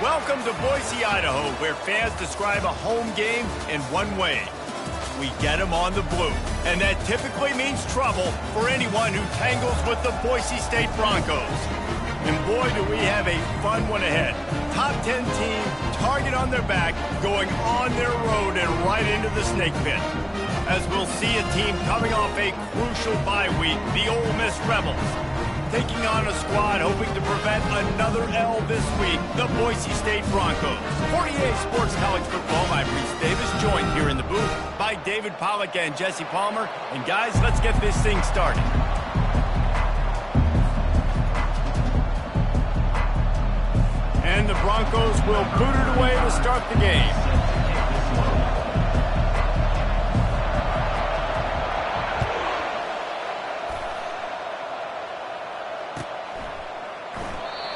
Welcome to Boise, Idaho, where fans describe a home game in one way. We get them on the blue, and that typically means trouble for anyone who tangles with the Boise State Broncos. And boy, do we have a fun one ahead. Top 10 team, target on their back, going on their road and right into the snake pit. As we'll see a team coming off a crucial bye week, the Ole Miss Rebels, taking on a squad hoping to prevent another L this week, the Boise State Broncos. 48 Sports College Football, I'm Reese Davis, joined here in the booth by David Pollack and Jesse Palmer. And guys, let's get this thing started. And the Broncos will boot it away to start the game.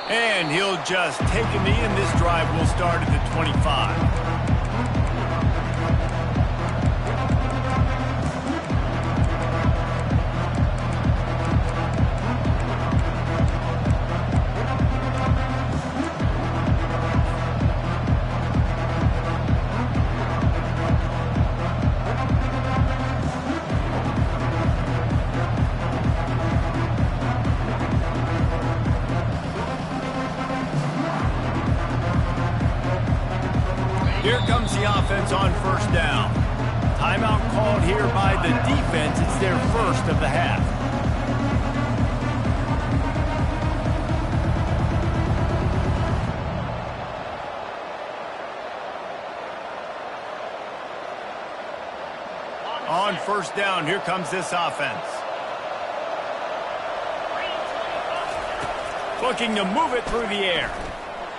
And he'll just take a knee, and this drive will start at the 25. Here comes the offense on first down. Timeout called here by the defense. It's their first of the half. On first down, here comes this offense. Looking to move it through the air.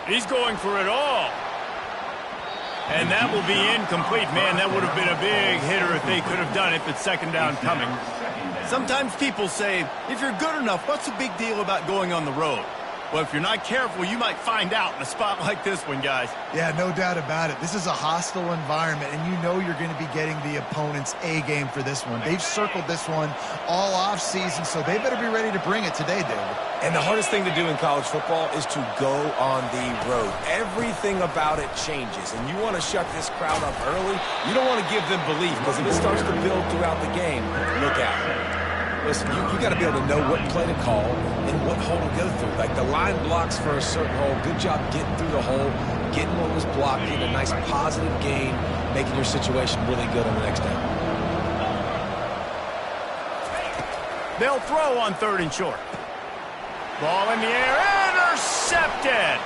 He's going for it all. And that will be incomplete. Man, that would have been a big hitter if they could have done it, but second down coming. Sometimes people say, if you're good enough, what's the big deal about going on the road? Well, if you're not careful, you might find out in a spot like this one, guys. Yeah, no doubt about it. This is a hostile environment, and you know you're going to be getting the opponent's A game for this one. They've circled this one all offseason, so they better be ready to bring it today, David. And the hardest thing to do in college football is to go on the road. Everything about it changes, and you want to shut this crowd up early. You don't want to give them belief, because if it starts to build throughout the game, look out. Listen, you got to be able to know what play to call and what hole to go through. Like the line blocks for a certain hole. Good job getting through the hole, getting what was blocked, getting a nice positive gain, making your situation really good on the next down. They'll throw on third and short. Ball in the air, intercepted.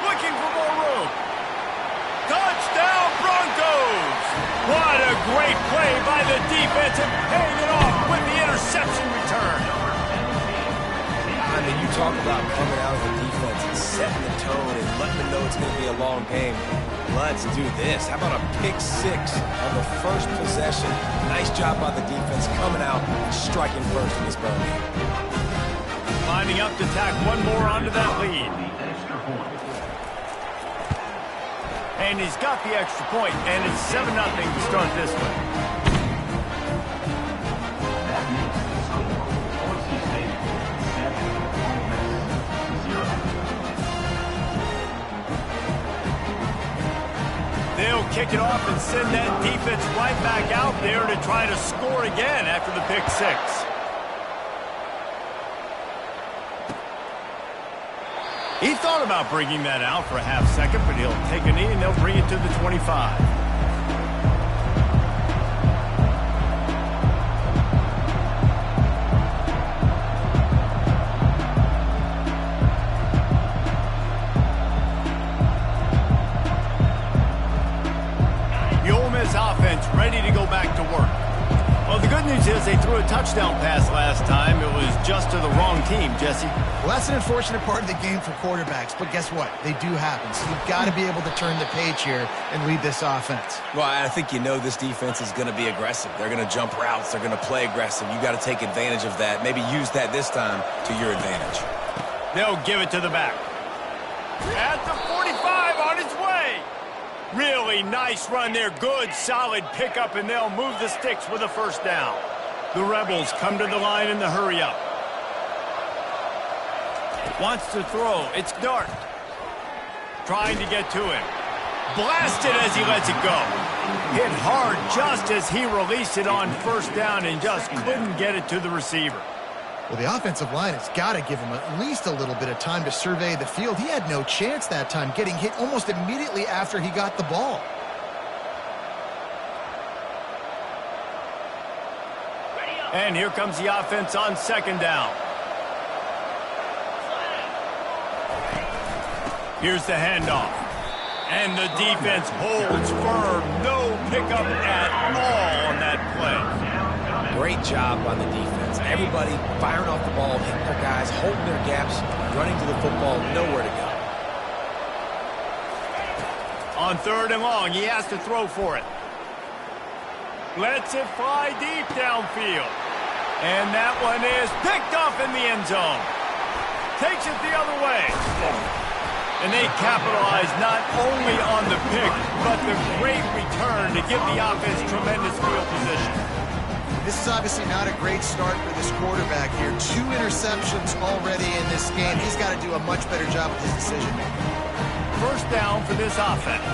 Looking for more room. Touchdown Broncos! What a great play by the defense and paying it off with the interception return. I mean, you talk about coming out of the defense and setting the tone and letting them know it's going to be a long game. Let's do this. How about a pick six on the first possession? Nice job by the defense coming out and striking first in this ball game. Lining up to tack one more onto that lead. And he's got the extra point, and it's 7-0 to start this one. They'll kick it off and send that defense right back out there to try to score again after the pick six. He thought about bringing that out for a half second, but he'll take a knee and they'll bring it to the 25. The Ole Miss offense ready to go back to work. Well, the good news is they threw a touchdown pass last time. It was just to the wrong team, Jesse. Well, that's an unfortunate part of the game for quarterbacks, but guess what? They do happen, so you've got to be able to turn the page here and lead this offense. Well, I think you know this defense is going to be aggressive. They're going to jump routes. They're going to play aggressive. You got to take advantage of that. Maybe use that this time to your advantage. They'll give it to the back. At the 45 on its way. Really nice run there. Good, solid pickup, and they'll move the sticks with a first down. The Rebels come to the line in the hurry-up. Wants to throw. It's Dart. trying to get to him. Blasted as he lets it go. Hit hard just as he released it on first down and just couldn't get it to the receiver. Well, the offensive line has got to give him at least a little bit of time to survey the field. He had no chance that time, getting hit almost immediately after he got the ball. And here comes the offense on second down. Here's the handoff. And the defense holds firm. No pickup at all on that play. Great job on the defense. Everybody firing off the ball, hitting their guys, holding their gaps, running to the football, nowhere to go. On third and long, he has to throw for it. Lets it fly deep downfield. And that one is picked off in the end zone. Takes it the other way. And they capitalize not only on the pick, but the great return to give the offense tremendous field position. This is obviously not a great start for this quarterback here. 2 interceptions already in this game. He's got to do a much better job with his decision-making. First down for this offense.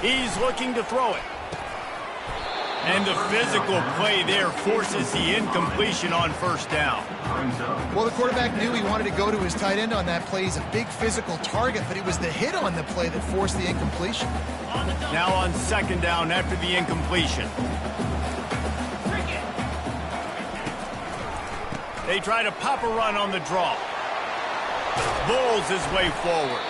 He's looking to throw it. And the physical play there forces the incompletion on first down. Well, the quarterback knew he wanted to go to his tight end on that play. He's a big physical target, but it was the hit on the play that forced the incompletion. Now on second down after the incompletion. They try to pop a run on the draw. Bulls his way forward.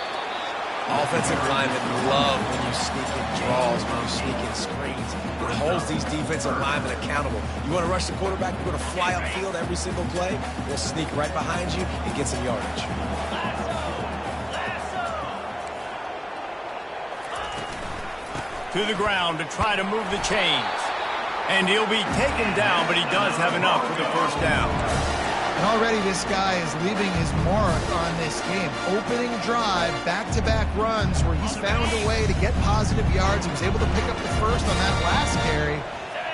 Offensive linemen love when you sneak in draws, when you sneak in screens. It holds these defensive linemen accountable. You want to rush the quarterback, you're going to fly upfield every single play. We'll sneak right behind you and get some yardage. To the ground to try to move the chains. And he'll be taken down, but he does have enough for the first down. And already this guy is leaving his mark on this game. Opening drive, back-to-back runs where he's found a way to get positive yards. He was able to pick up the first on that last carry.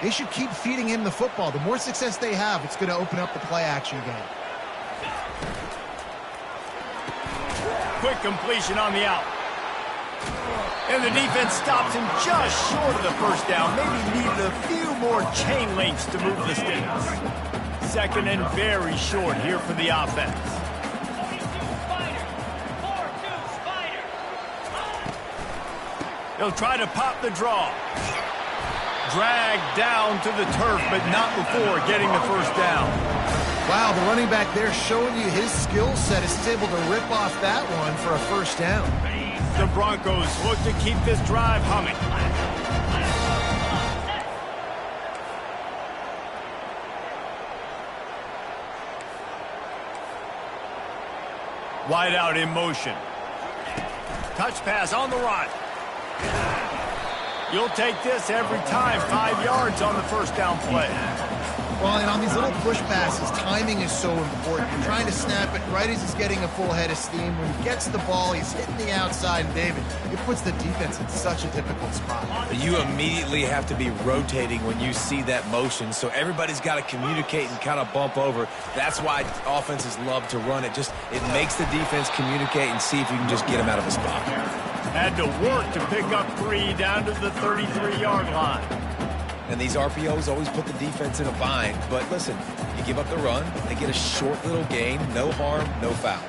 They should keep feeding him the football. The more success they have, it's going to open up the play-action game. Quick completion on the out. And the defense stops him just short of the first down. Maybe needed a few more chain links to move the sticks. Second and very short here for the offense. He'll try to pop the draw. Dragged down to the turf, but not before getting the first down. Wow, the running back there showing you his skill set is able to rip off that one for a first down. The Broncos look to keep this drive humming. Wide out in motion. Touch pass on the run. You'll take this every time. 5 yards on the first down play. Well, and on these little push passes, timing is so important. You're trying to snap it right as he's getting a full head of steam. When he gets the ball, he's hitting the outside, and David, it puts the defense in such a difficult spot. You immediately have to be rotating when you see that motion, so everybody's got to communicate and kind of bump over. That's why offenses love to run it. It makes the defense communicate and see if you can just get him out of a spot. Had to work to pick up 3 down to the 33-yard line. And these RPOs always put the defense in a bind. But listen, you give up the run, they get a short little gain, no harm, no foul.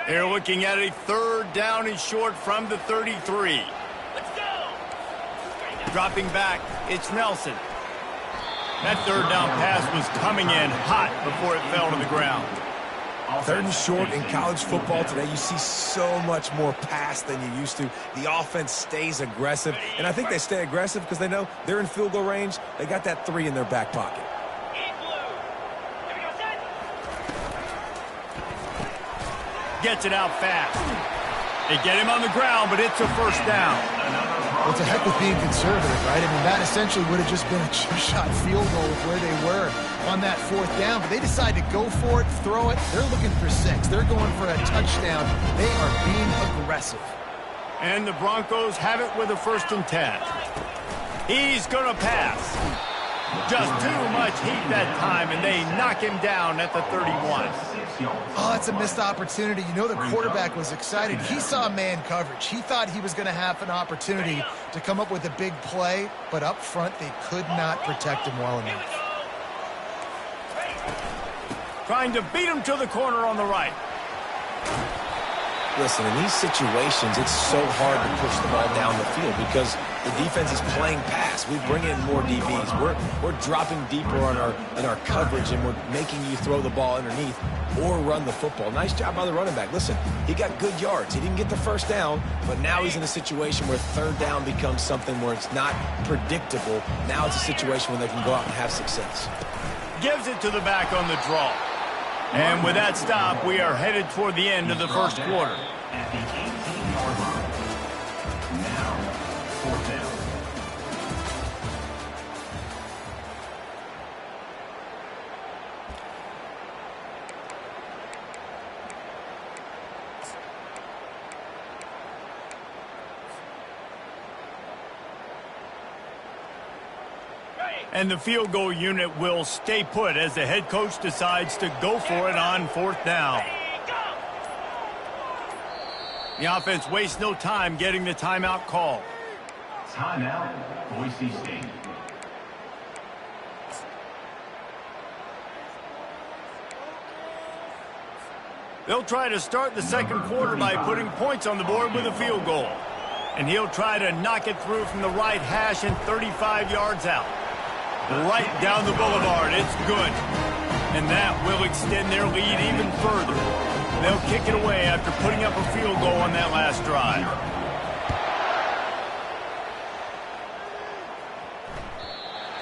They're looking at a third down and short from the 33. Let's go. Dropping back, it's Nelson. That third down pass was coming in hot before it fell to the ground. Third and short in college football today, you see so much more pass than you used to. The offense stays aggressive, and I think they stay aggressive because they know they're in field goal range. They got that 3 in their back pocket. Gets it out fast. They get him on the ground, but it's a first down. Well, it's a heck with being conservative, right? I mean, that essentially would have just been a chip-shot field goal with where they were on that fourth down. But they decide to go for it, throw it. They're looking for 6. They're going for a touchdown. They are being aggressive. And the Broncos have it with a 1st and 10. He's going to pass. Just too much heat that time, and they knock him down at the 31. Oh, that's a missed opportunity. You know the quarterback was excited. He saw man coverage. He thought he was going to have an opportunity to come up with a big play, but up front they could not protect him well enough. Trying to beat him to the corner on the right. Listen, in these situations, it's so hard to push the ball down the field because the defense is playing pass. We bring in more DBs. We're dropping deeper in our coverage, and we're making you throw the ball underneath or run the football. Nice job by the running back. Listen, he got good yards. He didn't get the first down, but now he's in a situation where third down becomes something where it's not predictable. Now it's a situation where they can go out and have success. Gives it to the back on the draw. And with that stop, we are headed toward the end of the first quarter. And the field goal unit will stay put as the head coach decides to go for it on fourth down. The offense wastes no time getting the timeout call. Timeout, Boise State. They'll try to start the second quarter by putting points on the board with a field goal. And he'll try to knock it through from the right hash and 35 yards out. Right down the boulevard. It's good. And that will extend their lead even further. They'll kick it away after putting up a field goal on that last drive.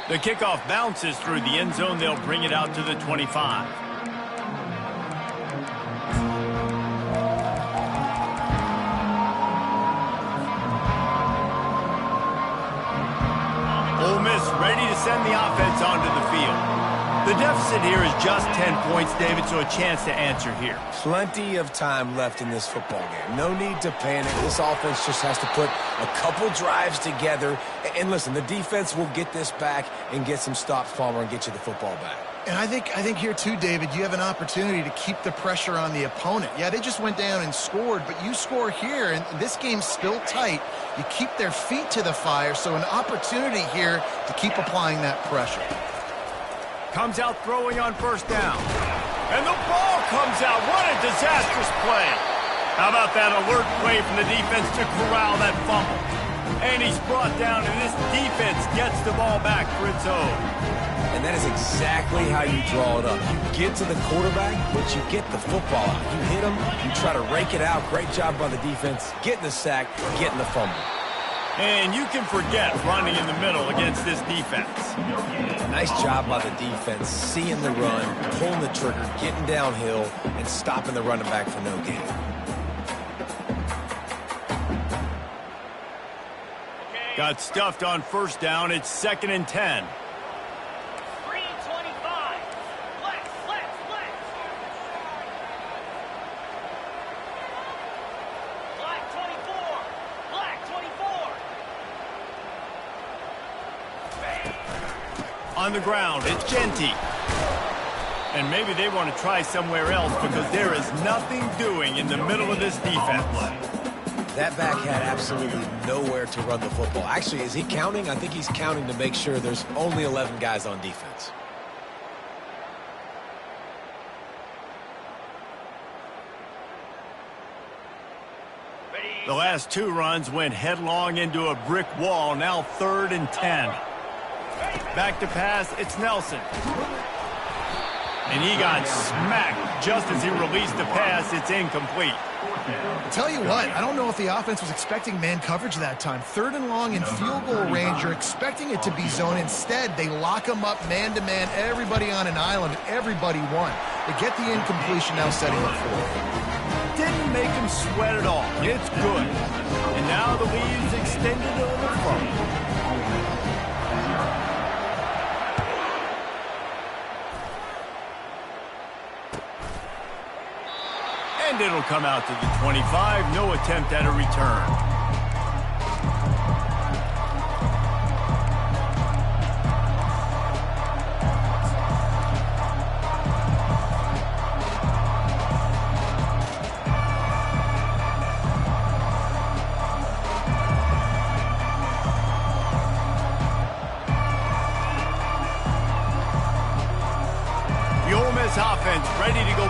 The kickoff bounces through the end zone. They'll bring it out to the 25. Ole Miss ready to send the offense onto the field. The deficit here is just 10 points, David, so a chance to answer here. Plenty of time left in this football game. No need to panic. This offense just has to put a couple drives together. And listen, the defense will get this back and get some stops, Palmer, and get you the football back. And I think here too, David, you have an opportunity to keep the pressure on the opponent. Yeah, they just went down and scored, but you score here, and this game's still tight. You keep their feet to the fire, so an opportunity here to keep applying that pressure. Comes out throwing on first down. And the ball comes out. What a disastrous play. How about that alert play from the defense to corral that fumble? And he's brought down, and this defense gets the ball back for its own. And that is exactly how you draw it up. You get to the quarterback, but you get the football out. You hit him, you try to rake it out. Great job by the defense, getting the sack, getting the fumble. And you can forget running in the middle against this defense. Nice job by the defense, seeing the run, pulling the trigger, getting downhill, and stopping the running back for no gain. Got stuffed on first down. It's 2nd and 10. On the ground, it's Genty. And maybe they want to try somewhere else because there is nothing doing in the middle of this defense. That back had absolutely nowhere to run the football. Actually, is he counting? I think he's counting to make sure there's only 11 guys on defense. The last two runs went headlong into a brick wall. Now 3rd and 10. Back to pass, it's Nelson. And he got smacked just as he released the pass. It's incomplete. I'll tell you what, I don't know if the offense was expecting man coverage that time. 3rd and long in field goal range, you're expecting it to be zone. Instead, they lock them up man-to-man, everybody on an island, everybody won. They get the incompletion, now setting up for. Didn't make him sweat at all. It's good. And now the lead is extended a little further. And it'll come out to the 25. No attempt at a return.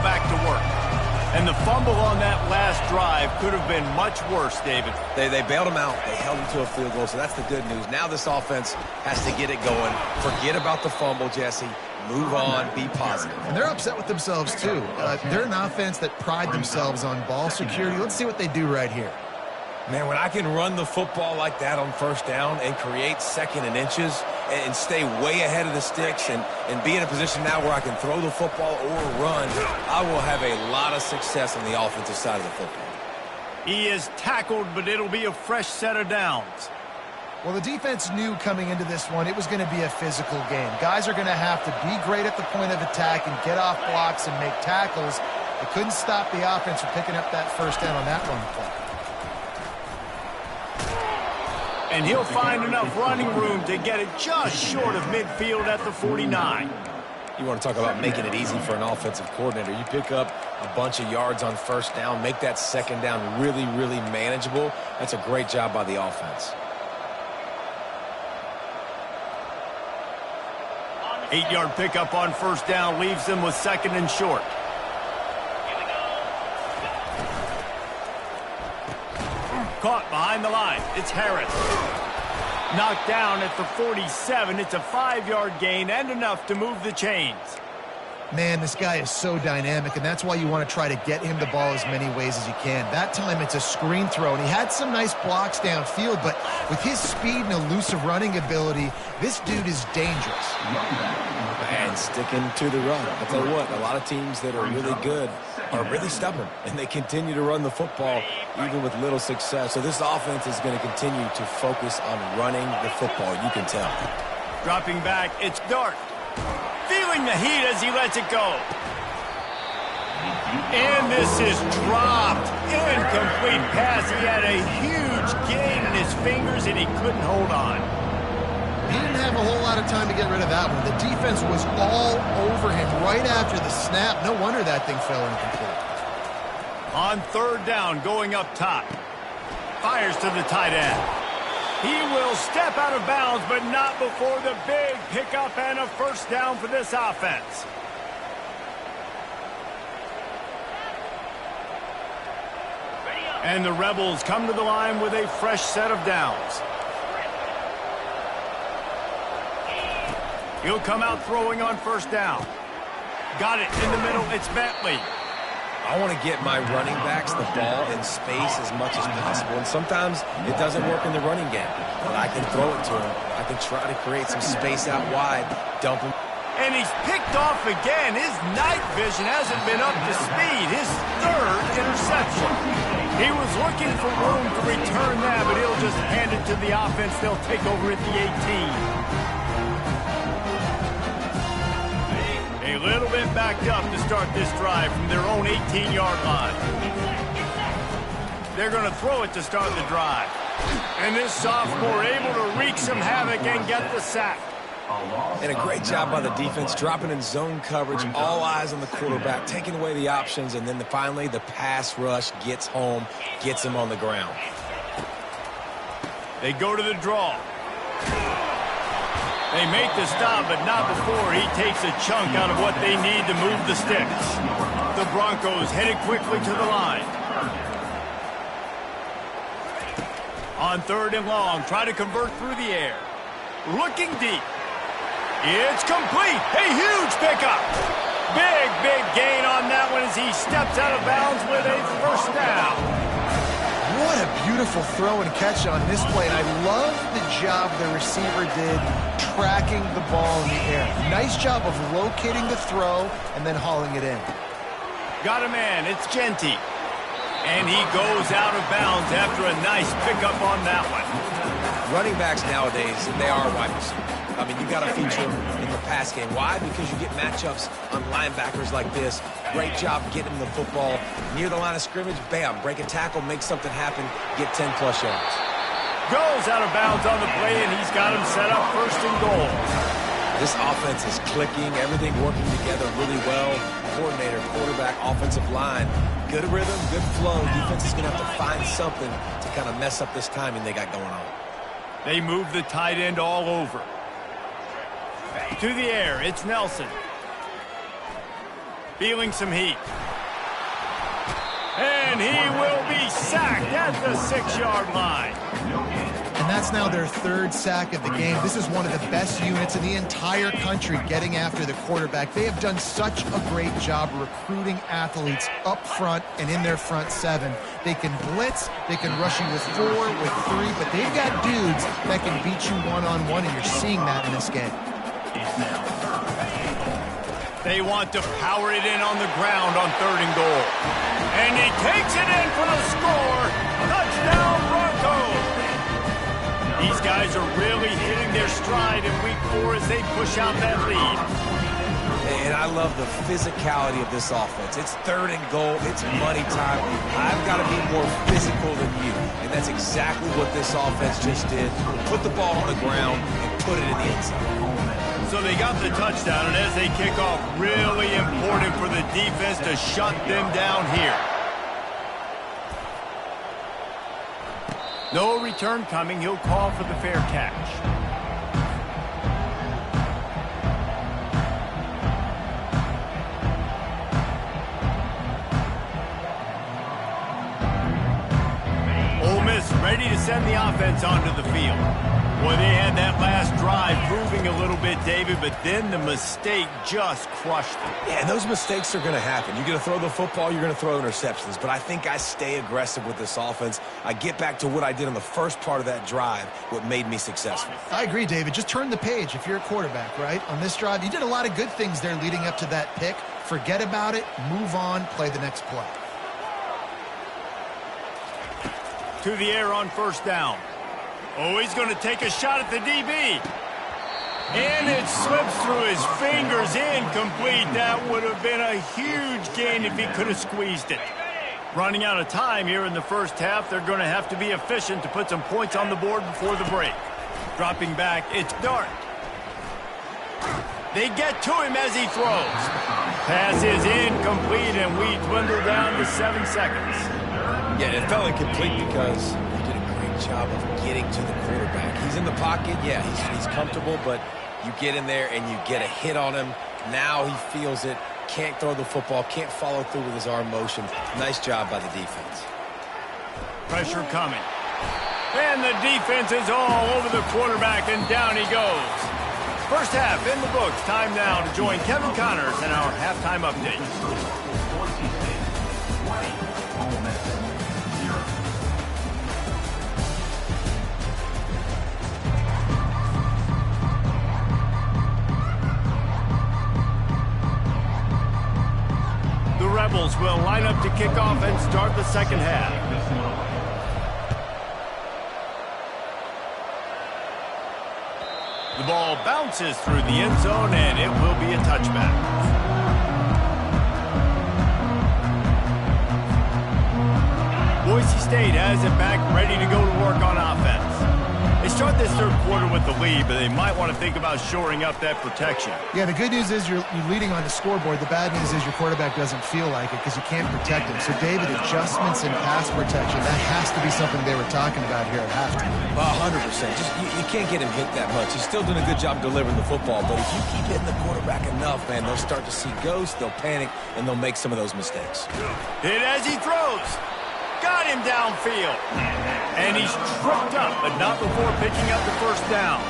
back to work. And the fumble on that last drive could have been much worse, David. They bailed him out. They held him to a field goal, so that's the good news. Now this offense has to get it going. Forget about the fumble, Jesse. Move on. Be positive. And they're upset with themselves, too. They're an offense that pride themselves on ball security. Let's see what they do right here. Man, when I can run the football like that on first down and create second and inches and stay way ahead of the sticks and be in a position now where I can throw the football or run, I will have a lot of success on the offensive side of the football. He is tackled, but it'll be a fresh set of downs. Well, the defense knew coming into this one it was going to be a physical game. Guys are going to have to be great at the point of attack and get off blocks and make tackles. They couldn't stop the offense from picking up that first down on that run play. And he'll find enough running room to get it just short of midfield at the 49. You want to talk about making it easy for an offensive coordinator. You pick up a bunch of yards on first down, make that second down really, really manageable. That's a great job by the offense. 8-yard pickup on first down leaves them with second and short. Caught behind the line. It's Harris. Knocked down at the 47. It's a 5-yard gain and enough to move the chains. Man, this guy is so dynamic, and that's why you want to try to get him the ball as many ways as you can. That time it's a screen throw, and he had some nice blocks downfield, but with his speed and elusive running ability, this dude is dangerous. And sticking to the run. I'll tell you what, a lot of teams that are really good are really stubborn, and they continue to run the football even with little success. So this offense is going to continue to focus on running the football, you can tell. Dropping back, it's Dart. Feeling the heat as he lets it go. And this is dropped. Incomplete pass. He had a huge gain in his fingers, and he couldn't hold on. He didn't have a whole lot of time to get rid of that one. The defense was all over him right after the snap. No wonder that thing fell incomplete. On third down, going up top. Fires to the tight end. He will step out of bounds, but not before the big pickup and a first down for this offense. And the Rebels come to the line with a fresh set of downs. He'll come out throwing on first down. Got it in the middle. It's Bentley. I want to get my running backs the ball in space as much as possible. And sometimes it doesn't work in the running game. But I can throw it to him. I can try to create some space out wide, dump him. And he's picked off again. His night vision hasn't been up to speed. His third interception. He was looking for room to return that, but he'll just hand it to the offense. They'll take over at the 18. A little bit backed up to start this drive from their own 18-yard line. They're going to throw it to start the drive. And this sophomore able to wreak some havoc and get the sack. And a great job by the defense, dropping in zone coverage, all eyes on the quarterback, taking away the options, and then finally the pass rush gets home, gets him on the ground. They go to the draw. They make the stop, but not before he takes a chunk out of what they need to move the sticks. The Broncos headed quickly to the line. On third and long, try to convert through the air. Looking deep. It's complete. A huge pickup. Big gain on that one as he steps out of bounds with a first down. What a beautiful throw and catch on this play. And I love the job the receiver did tracking the ball in the air. Nice job of locating the throw and then hauling it in. Got a man. It's Genty. And he goes out of bounds after a nice pickup on that one. Running backs nowadays, they are wide receivers. I mean, you got to feature them in the pass game. Why? Because you get matchups on linebackers like this. Great job getting the football near the line of scrimmage. Bam, break a tackle, make something happen, get 10-plus yards. Goes out of bounds on the play, and he's got him set up first and goal. This offense is clicking, everything working together really well. Coordinator, quarterback, offensive line. Good rhythm, good flow. Defense is going to have to find something to kind of mess up this timing they got going on. They move the tight end all over. To the air, it's Nelson. feeling some heat. And he will be sacked at the 6-yard line. And that's now their 3rd sack of the game. This is one of the best units in the entire country getting after the quarterback. They have done such a great job recruiting athletes up front and in their front 7. They can blitz, they can rush you with 4, with 3, but they've got dudes that can beat you one-on-one, and you're seeing that in this game. They want to power it in on the ground on 3rd and goal. And he takes it in for the score. Touchdown, Broncos. These guys are really hitting their stride in week 4 as they push out that lead. And I love the physicality of this offense. It's 3rd and goal. It's money time. I've got to be more physical than you. And that's exactly what this offense just did. Put the ball on the ground and put it in the end zone. So they got the touchdown, and as they kick off, really important for the defense to shut them down here. No return coming. He'll call for the fair catch. Ole Miss ready to send the offense onto the field. Boy, they had that last drive proving a little bit, David, but then the mistake just crushed them. Yeah, and those mistakes are going to happen. You're going to throw the football, you're going to throw interceptions. But I think I stay aggressive with this offense. I get back to what I did on the first part of that drive, what made me successful. I agree, David. Just turn the page if you're a quarterback, right? On this drive, you did a lot of good things there leading up to that pick. Forget about it, move on, play the next play. To the air on 1st down. Oh, he's going to take a shot at the DB. And it slips through his fingers, incomplete. That would have been a huge gain if he could have squeezed it. Running out of time here in the first half. They're going to have to be efficient to put some points on the board before the break. Dropping back, it's Dart. They get to him as he throws. Pass is incomplete, and we dwindle down to 7 seconds. Yeah, it felt incomplete because he did a great job of getting to the quarterback. He's in the pocket, yeah, he's comfortable, but you get in there and you get a hit on him. Now he feels it, can't throw the football, can't follow through with his arm motion. Nice job by the defense. Pressure coming. And the defense is all over the quarterback, and down he goes. First half in the books. Time now to join Kevin Connors in our halftime update. The Rebels will line up to kick off and start the second half. The ball bounces through the end zone, and it will be a touchback. Boise State has it back, ready to go to work on offense. They start this third quarter with the lead, but they might want to think about shoring up that protection. Yeah, the good news is you're leading on the scoreboard. The bad news is your quarterback doesn't feel like it because you can't protect him. So, David, adjustments in pass protection, that has to be something they were talking about here at halftime. 100%. Just you can't get him hit that much. He's still doing a good job delivering the football, but if you keep hitting the quarterback enough, man, they'll start to see ghosts, they'll panic, and they'll make some of those mistakes. Hit as he throws. Got him downfield. And he's tripped up, but not before picking up the first down.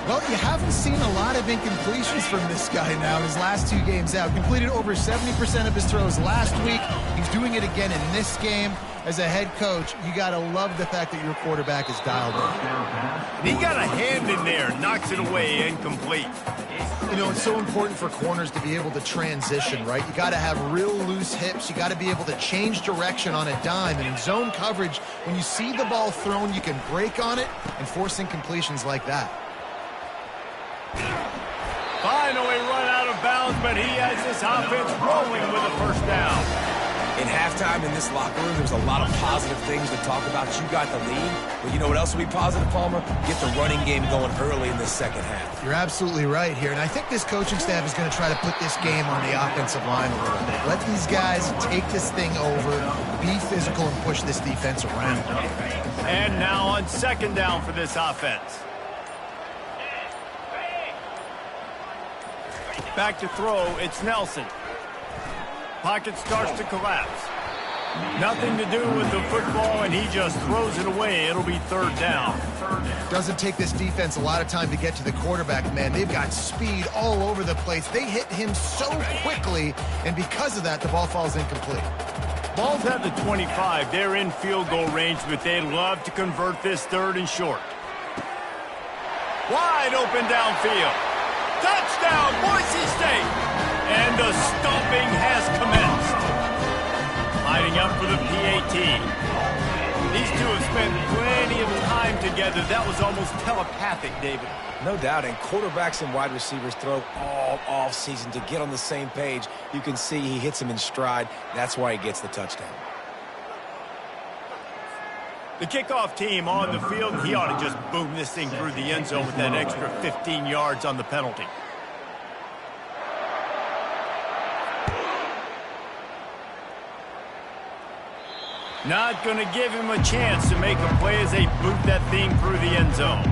Well, you haven't seen a lot of incompletions from this guy now in his last 2 games out. Completed over 70% of his throws last week. He's doing it again in this game. As a head coach, you got to love the fact that your quarterback is dialed in. He got a hand in there, knocks it away, incomplete. You know, it's so important for corners to be able to transition, right? You got to have real loose hips. You got to be able to change direction on a dime. And in zone coverage, when you see the ball thrown, you can break on it and force incompletions like that. Finally run out of bounds, but he has this offense rolling with a first down. In halftime in this locker room, there's a lot of positive things to talk about. You got the lead, but you know what else will be positive, Palmer? Get the running game going early in the second half. You're absolutely right here, and I think this coaching staff is going to try to put this game on the offensive line a little bit. Let these guys take this thing over, be physical, and push this defense around. And now on second down for this offense. Back to throw, it's Nelson. pocket starts to collapse. Nothing to do with the football, and he just throws it away. It'll be third down. Doesn't take this defense a lot of time to get to the quarterback, man. They've got speed all over the place. They hit him so quickly, and because of that, the ball falls incomplete. Ball's at the 25. They're in field goal range, but they'd love to convert this third and short. Wide open downfield. Touchdown, Boise State! And the stomping has commenced. Lining up for the PAT. These two have spent plenty of time together. That was almost telepathic, David. No doubt, and quarterbacks and wide receivers throw all off-season to get on the same page. You can see he hits him in stride. That's why he gets the touchdown. The kickoff team on the field, he ought to just boom this thing through the end zone with that extra 15 yards on the penalty. Not going to give him a chance to make a play as they boot that thing through the end zone.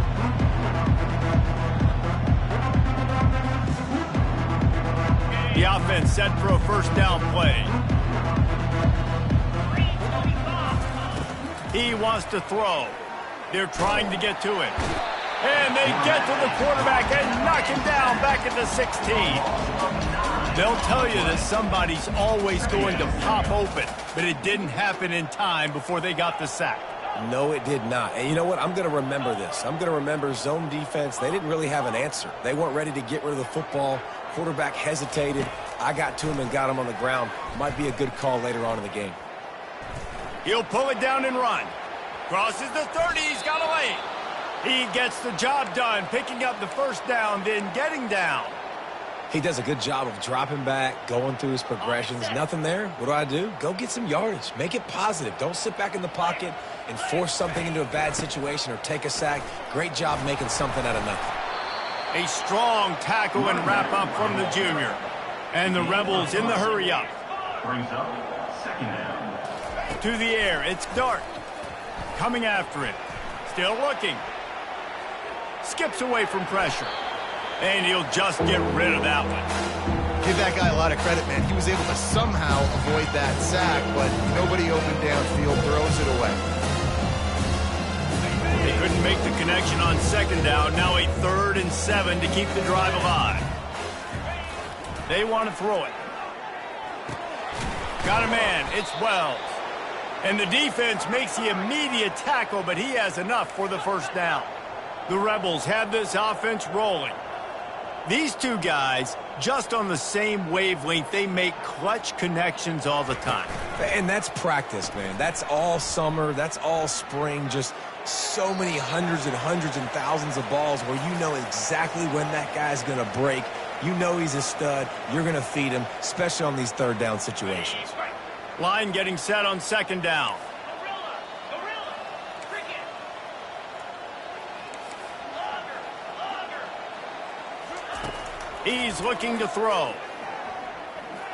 The offense set for a first down play. He wants to throw. They're trying to get to it. And they get to the quarterback and knock him down back at the 16. They'll tell you that somebody's always going to pop open, but it didn't happen in time before they got the sack. No, it did not. And you know what? I'm going to remember this. I'm going to remember zone defense. They didn't really have an answer. They weren't ready to get rid of the football. Quarterback hesitated. I got to him and got him on the ground. Might be a good call later on in the game. He'll pull it down and run. Crosses the 30. He's got a lane. He gets the job done, picking up the first down, then getting down. He does a good job of dropping back, going through his progressions. Nothing there. What do? Go get some yardage. Make it positive. Don't sit back in the pocket and force something into a bad situation or take a sack. Great job making something out of nothing. A strong tackle and wrap-up from the junior. And the Rebels in the hurry-up. Brings up second down. To the air, it's Dart. Coming after it. Still looking. Skips away from pressure. And he'll just get rid of that one. Give that guy a lot of credit, man. He was able to somehow avoid that sack, but nobody open downfield, throws it away. They couldn't make the connection on second down. Now a 3rd and 7 to keep the drive alive. They want to throw it. Got a man. It's Wells. And the defense makes the immediate tackle, but he has enough for the first down. The Rebels have this offense rolling. These two guys, just on the same wavelength, they make clutch connections all the time. And that's practice, man. That's all summer. That's all spring. Just so many hundreds and thousands of balls where you know exactly when that guy's going to break. You know he's a stud. You're going to feed him, especially on these third down situations. Line getting set on second down. He's looking to throw.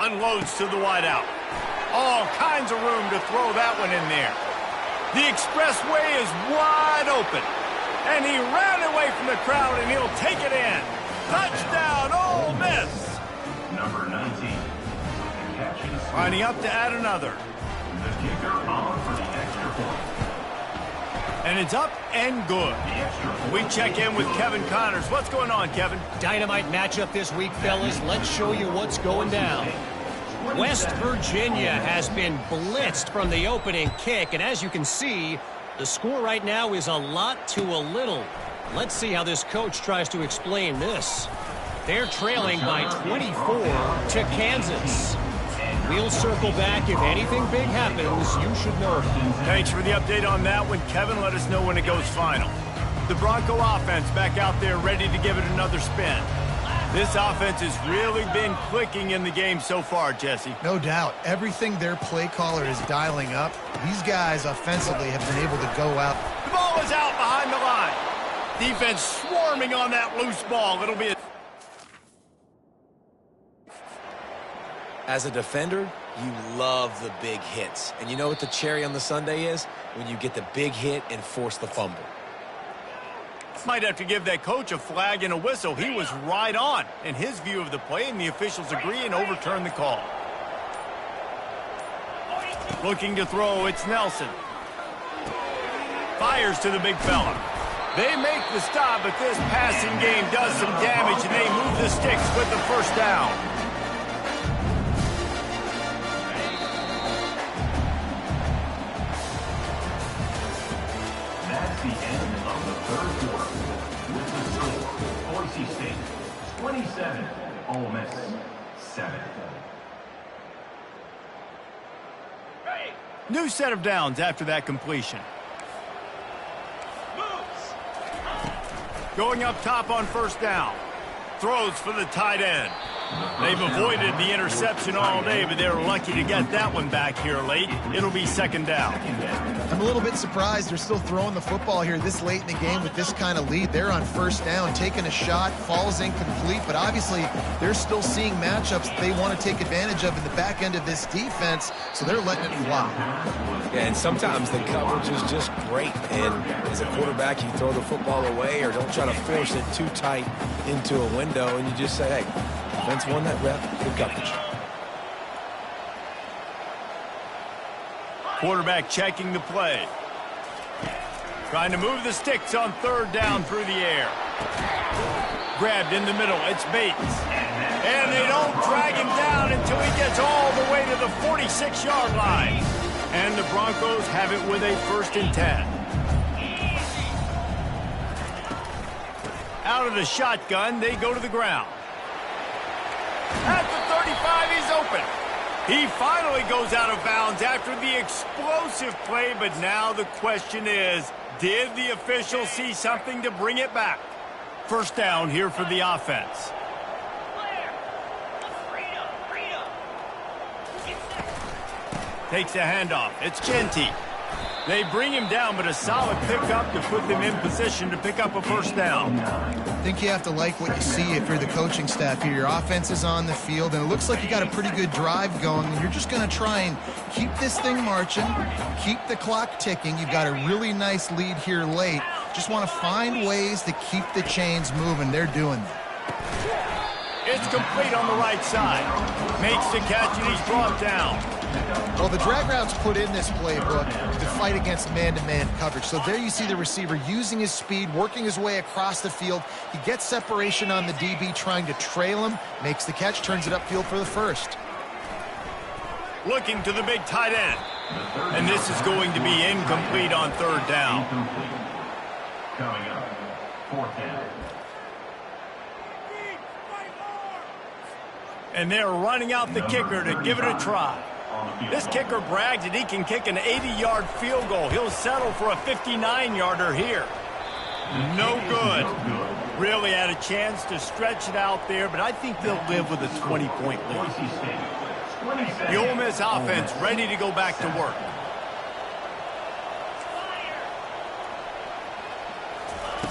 Unloads to the wideout. All kinds of room to throw that one in there. The expressway is wide open. And he ran away from the crowd, and he'll take it in. Touchdown, Ole Miss. Number 19. Catches. Lining up to add another. The kicker on for the extra point. And it's up and good. We check in with Kevin Connors. What's going on, Kevin? Dynamite matchup this week, fellas. Let's show you what's going down. West Virginia has been blitzed from the opening kick, and as you can see, the score right now is a lot to a little. Let's see how this coach tries to explain this. They're trailing by 24 to Kansas. We'll circle back. If anything big happens, you should know. Thanks for the update on that one, Kevin. Let us know when it goes final. The Bronco offense back out there ready to give it another spin. This offense has really been clicking in the game so far, Jesse. No doubt. Everything their play caller is dialing up, these guys offensively have been able to go out. The ball is out behind the line. Defense swarming on that loose ball. It'll be a... As a defender, you love the big hits. And you know what the cherry on the sundae is? When you get the big hit and force the fumble. Might have to give that coach a flag and a whistle. He was right on in his view of the play, and the officials agree and overturn the call. Looking to throw, it's Nelson. Fires to the big fella. They make the stop, but this passing game does some damage, and they move the sticks with the first down. That's the end of the third quarter. With the score, Boise State 27, Ole Miss 7. New set of downs after that completion. Going up top on first down. Throws for the tight end. They've avoided the interception all day, but they're lucky to get that one back here late. It'll be second down. I'm a little bit surprised they're still throwing the football here this late in the game with this kind of lead. They're on first down, taking a shot, falls incomplete, but obviously they're still seeing matchups that they want to take advantage of in the back end of this defense, so they're letting it fly. Yeah, and sometimes the coverage is just great, and as a quarterback, you throw the football away or don't try to force it too tight into a window, and you just say, hey, defense won that rep, good coverage. Quarterback checking the play. Trying to move the sticks on third down through the air. Grabbed in the middle. It's Bates. And they don't drag him down until he gets all the way to the 46-yard line. And the Broncos have it with a 1st and 10. Out of the shotgun, they go to the ground. At the 35, he's open. He finally goes out of bounds after the explosive play, but now the question is, did the official see something to bring it back? First down here for the offense. Takes a handoff. It's Genty. They bring him down, but a solid pickup to put them in position to pick up a first down. I think you have to like what you see if you're the coaching staff here. Your offense is on the field, and it looks like you got a pretty good drive going, and you're just going to try and keep this thing marching, keep the clock ticking. You've got a really nice lead here late. Just want to find ways to keep the chains moving. They're doing that. It's complete on the right side. Makes the catch, and he's brought down. Well, the drag routes put in this playbook to fight against man-to-man coverage. So there you see the receiver using his speed, working his way across the field. He gets separation on the DB, trying to trail him, makes the catch, turns it upfield for the first. Looking to the big tight end. And this is going to be incomplete on third down. Coming up, 4th down. And they're running out the kicker to give it a try. This kicker brags that he can kick an 80-yard field goal. He'll settle for a 59-yarder here. No good. Really had a chance to stretch it out there, but I think they'll live with a 20-point lead. The Ole Miss offense ready to go back to work.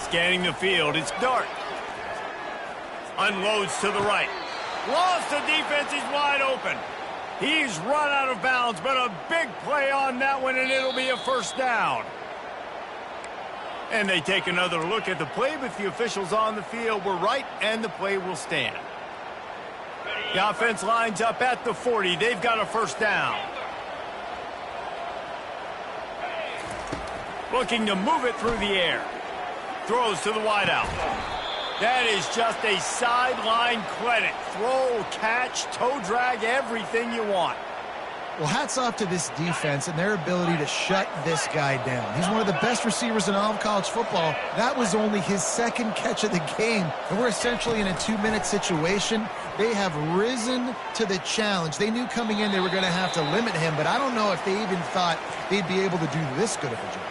Scanning the field, it's Dart. Unloads to the right. Lost the defense, he's wide open. He's run out of bounds, but a big play on that one, and it'll be a first down. And they take another look at the play, but the officials on the field were right, and the play will stand. The offense lines up at the 40. They've got a first down. Looking to move it through the air. Throws to the wideout. That is just a sideline credit. Throw, catch, toe drag, everything you want. Well, hats off to this defense and their ability to shut this guy down. He's one of the best receivers in all of college football. That was only his 2nd catch of the game, and we're essentially in a 2-minute situation. They have risen to the challenge. They knew coming in they were going to have to limit him, but I don't know if they even thought they'd be able to do this good of a job.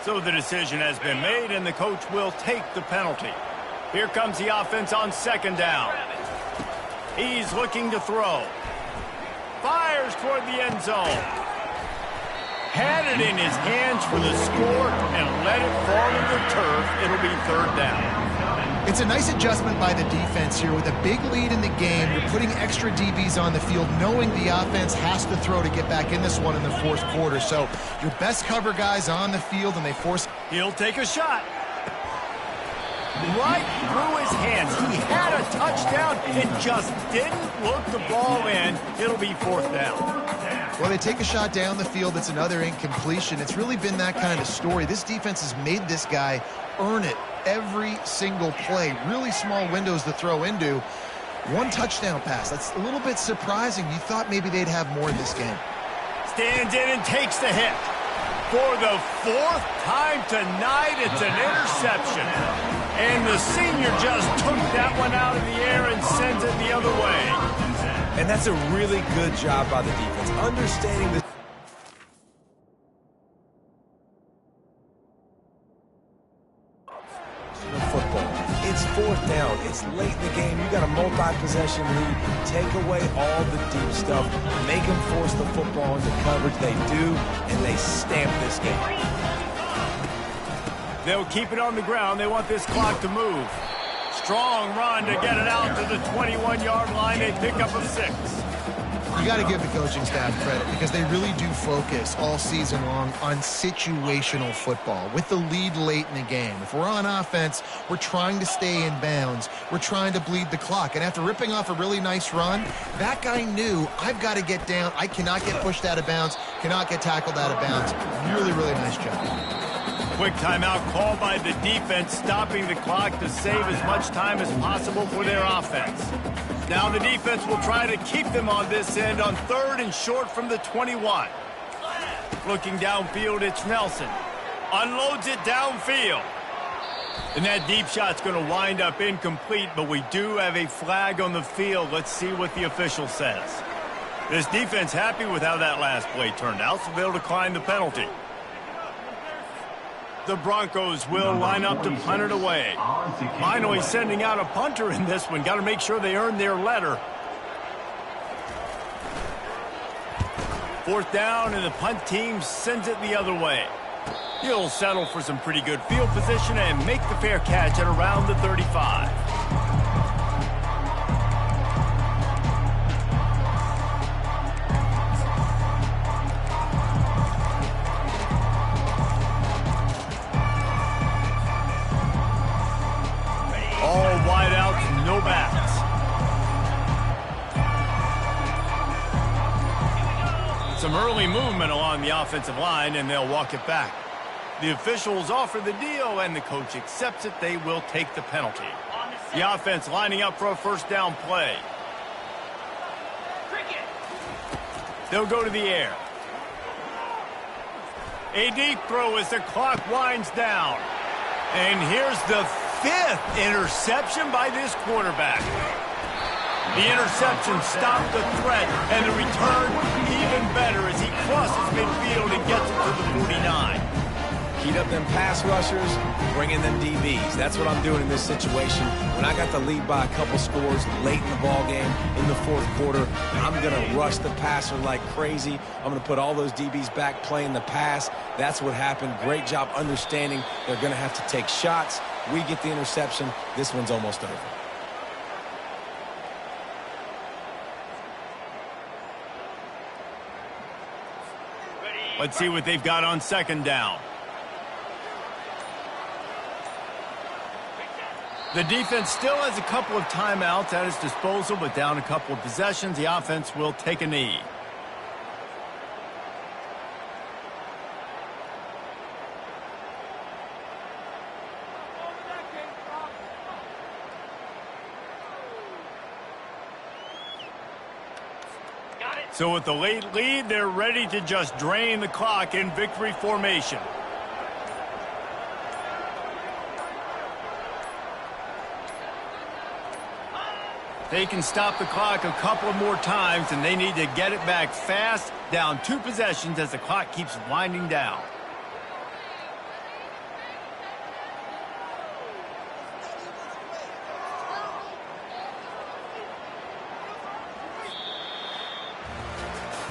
So the decision has been made, and the coach will take the penalty. Here comes the offense on 2nd down. He's looking to throw. Fires toward the end zone. Had it in his hands for the score and let it fall to the turf. It'll be 3rd down. It's a nice adjustment by the defense here. With a big lead in the game, you're putting extra DBs on the field, knowing the offense has to throw to get back in this one in the 4th quarter. So your best cover guys on the field, and they force... He'll take a shot. Right through his hands. He had a touchdown and just didn't look the ball in. It'll be 4th down. Well, they take a shot down the field. It's another incompletion. It's really been that kind of story. This defense has made this guy earn it every single play. Really small windows to throw into. One touchdown pass. That's a little bit surprising. You thought maybe they'd have more in this game. Stands in and takes the hit. For the fourth time tonight, it's an interception. And the senior just took that one out of the air and sends it the other way. And that's a really good job by the defense, understanding the football. It's fourth down. It's late in the game. You got a multi-possession lead. Take away all the deep stuff. Make them force the football into coverage. They do, and they stamp this game. They'll keep it on the ground. They want this clock to move. Strong run to get it out to the 21-yard line. They pick up a 6. You got to give the coaching staff credit because they really do focus all season long on situational football with the lead late in the game. If we're on offense, we're trying to stay in bounds. We're trying to bleed the clock. And after ripping off a really nice run, that guy knew, I've got to get down. I cannot get pushed out of bounds, cannot get tackled out of bounds. Really, really nice job. Quick timeout called by the defense, stopping the clock to save as much time as possible for their offense. Now the defense will try to keep them on this end on 3rd and short from the 21. Looking downfield, it's Nelson. Unloads it downfield. And that deep shot's going to wind up incomplete, but we do have a flag on the field. Let's see what the official says. This defense happy with how that last play turned out, so they'll decline the penalty. The Broncos will line up to punt it away. Finally sending out a punter in this one. Got to make sure they earn their letter. 4th down, and the punt team sends it the other way. He'll settle for some pretty good field position and make the fair catch at around the 35. All wideouts, no backs. Some early movement along the offensive line, and they'll walk it back. The officials offer the deal, and the coach accepts it. They will take the penalty. The offense lining up for a 1st down play. They'll go to the air. A deep throw as the clock winds down. And here's the 5th interception by this quarterback. The interception stopped the threat, and the return even better as he crosses midfield and gets it to the 49. Heat up them pass rushers, bring in them DBs. That's what I'm doing in this situation. When I got the lead by a couple scores late in the ball game in the 4th quarter, I'm going to rush the passer like crazy. I'm going to put all those DBs back playing the pass. That's what happened. Great job understanding they're going to have to take shots. We get the interception. This one's almost over. Let's see what they've got on 2nd down. The defense still has a couple of timeouts at its disposal, but down a couple of possessions, the offense will take a knee. So with the late lead, they're ready to just drain the clock in victory formation. They can stop the clock a couple more times, and they need to get it back fast, down 2 possessions as the clock keeps winding down.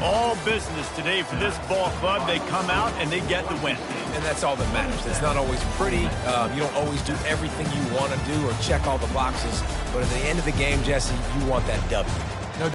All business today for this ball club. They come out and they get the win. And that's all that matters. It's not always pretty. You don't always do everything you want to do or check all the boxes. But at the end of the game, Jesse, you want that W.